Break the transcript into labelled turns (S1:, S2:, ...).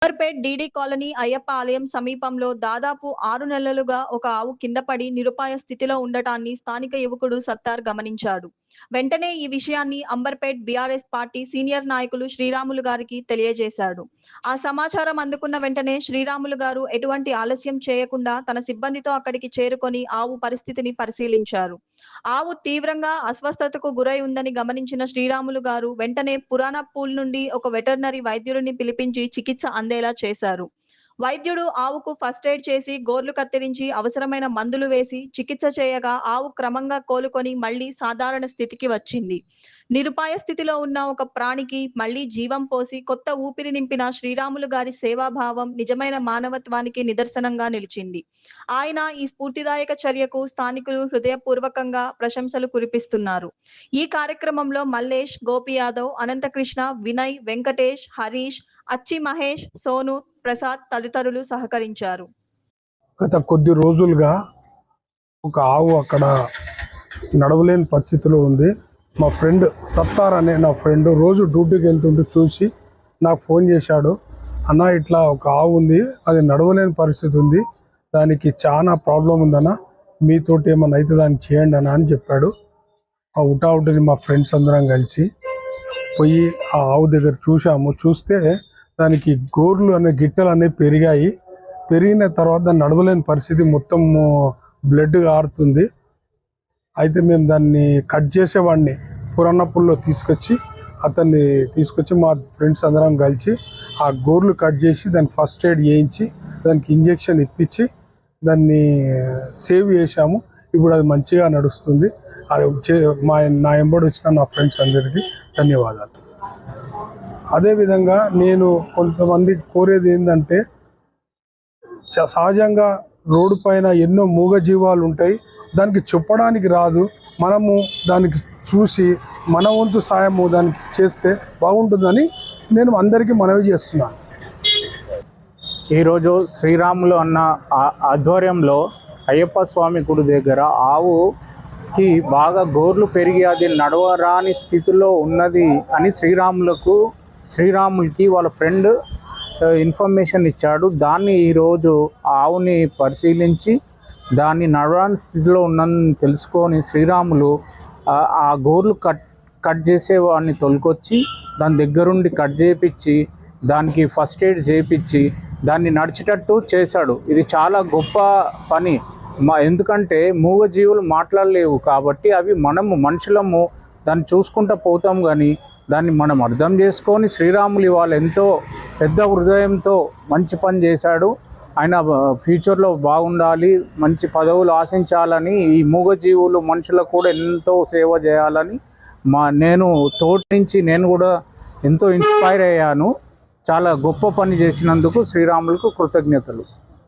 S1: Amberpet DD colony Ayyappa ఆలయం సమీపంలో దాదాపు 6 నెలలుగా ఒక ఆవు కింద పడి నిరుపాయ స్థితిలో ఉండటాన్ని స్థానిక యువకుడు సత్తార్ గమనించాడు. వెంటనే ఈ విషయాన్ని అంబర్పేట్ బీఆర్ఎస్ పార్టీ సీనియర్ నాయకులు శ్రీరాములు గారికి తెలియజేశాడు. ఆ సమాచారం అందుకున్న వెంటనే శ్రీరాములు గారు ఎటువంటి ఆలస్యం చేయకుండా తన సిబ్బందితో అక్కడికి చేరుకొని ఆవు పరిస్థితిని పరిశీలించారు. ఆవు తీవ్రంగా అస్వస్థతకు గురై ఉందని గమనించిన శ్రీరాములు గారు వెంటనే పురాణపూల్ నుండి ఒక వెటర్నరీ వైద్యుడిని పిలిపించి చికిత్స అందేలా చేశారు. వైద్యుడు ఆవుకు ఫస్ట్ ఎయిడ్ చేసి గోర్లు కత్తిరించి అవసరమైన మందులు వేసి చికిత్స చేయగా ఆవు క్రమంగా కోలుకొని మళ్లీ సాధారణ స్థితికి వచ్చింది. నిరుపాయ స్థితిలో ఉన్న ఒక ప్రాణికి మళ్లీ జీవం పోసి కొత్త ఊపిరి నింపిన శ్రీరాములు గారి సేవాభావం నిజమైన మానవత్వానికి నిదర్శనంగా నిలిచింది. ఆయన ఈ స్ఫూర్తిదాయక చర్యకు స్థానికులు హృదయపూర్వకంగా ప్రశంసలు కురిపిస్తున్నారు. ఈ కార్యక్రమంలో మల్లేష్, గోపి యాదవ్, అనంతకృష్ణ, వినయ్, వెంకటేష్, హరీష్, అచ్చి మహేష్, సోను, ప్రసాద్ తదితరులు సహకరించారు.
S2: గత కొద్ది రోజులుగా ఒక ఆవు అక్కడ నడవలేని పరిస్థితిలో ఉంది. మా ఫ్రెండ్ సత్తార్ అనే నా ఫ్రెండ్ రోజు డ్యూటీకి వెళ్తుంటే చూసి నాకు ఫోన్ చేశాడు. అన్న ఇట్లా ఒక ఆవు ఉంది, అది నడవలేని పరిస్థితి ఉంది, దానికి చాలా ప్రాబ్లం ఉందన్న, మీతోటి ఏమన్నా అయితే దాన్ని చేయండి అన్న అని చెప్పాడు. ఆ ఉటావుటిని మా ఫ్రెండ్స్ అందరం కలిసి పోయి ఆ ఆవు దగ్గర చూసాము. చూస్తే దానికి గోర్లు అనే గిట్టలు అనేవి పెరిగిన తర్వాత దాన్ని నడవలేని పరిస్థితి, మొత్తం బ్లడ్ కారుతుంది. అయితే మేము దాన్ని కట్ చేసేవాడిని పురాణపూల్లో తీసుకొచ్చి మా ఫ్రెండ్స్ అందరం కలిసి ఆ గోర్లు కట్ చేసి దానికి ఫస్ట్ ఎయిడ్ చేయించి దానికి ఇంజెక్షన్ ఇప్పించి దాన్ని సేవ్ చేశాము. ఇప్పుడు అది మంచిగా నడుస్తుంది. అది నా ఎంబడి వచ్చిన నా ఫ్రెండ్స్ అందరికీ ధన్యవాదాలు. అదేవిధంగా నేను కొంతమంది కోరేది ఏంటంటే, సహజంగా రోడ్డు పైన ఎన్నో మూగజీవాలు ఉంటాయి, దానికి చెప్పడానికి రాదు. మనము దానికి చూసి మన వంతు సాయము దానికి చేస్తే బాగుంటుందని నేను అందరికీ మనవి చేస్తున్నాను.
S3: ఈరోజు శ్రీరాములు అన్న ఆధ్వర్యంలో అయ్యప్ప స్వామి గుడి దగ్గర ఆవుకి బాగా గోర్లు పెరిగి అది నడవరాని స్థితిలో ఉన్నది అని శ్రీరాములకి వాళ్ళ ఫ్రెండ్ ఇన్ఫర్మేషన్ ఇచ్చాడు. దాన్ని ఈరోజు ఆవుని పరిశీలించి దాన్ని నడవరాని స్థితిలో ఉన్నదని తెలుసుకొని శ్రీరాములు ఆ గోర్లు కట్ చేసేవాడిని తొలకొచ్చి దాని దగ్గరుండి కట్ చేయించి దానికి ఫస్ట్ ఎయిడ్ చేయించి దాన్ని నడిచేటట్టు చేశాడు. ఇది చాలా గొప్ప పని. ఎందుకంటే మూగజీవులు మాట్లాడలేవు కాబట్టి అవి మనుషులము దాన్ని చూసుకుంటూ పోతాం, కానీ దాన్ని మనం అర్థం చేసుకొని శ్రీరాములు ఇవాళ ఎంతో పెద్ద హృదయంతో మంచి పని చేశాడు. ఆయన ఫ్యూచర్లో బాగుండాలి, మంచి పదవులు ఆశించాలని, ఈ మూగజీవులు మనుషులకు కూడా ఎంతో సేవ చేయాలని నేను తోటి నుంచి నేను కూడా ఎంతో ఇన్స్పైర్ అయ్యాను. చాలా గొప్ప పని చేసినందుకు శ్రీరాములకు కృతజ్ఞతలు.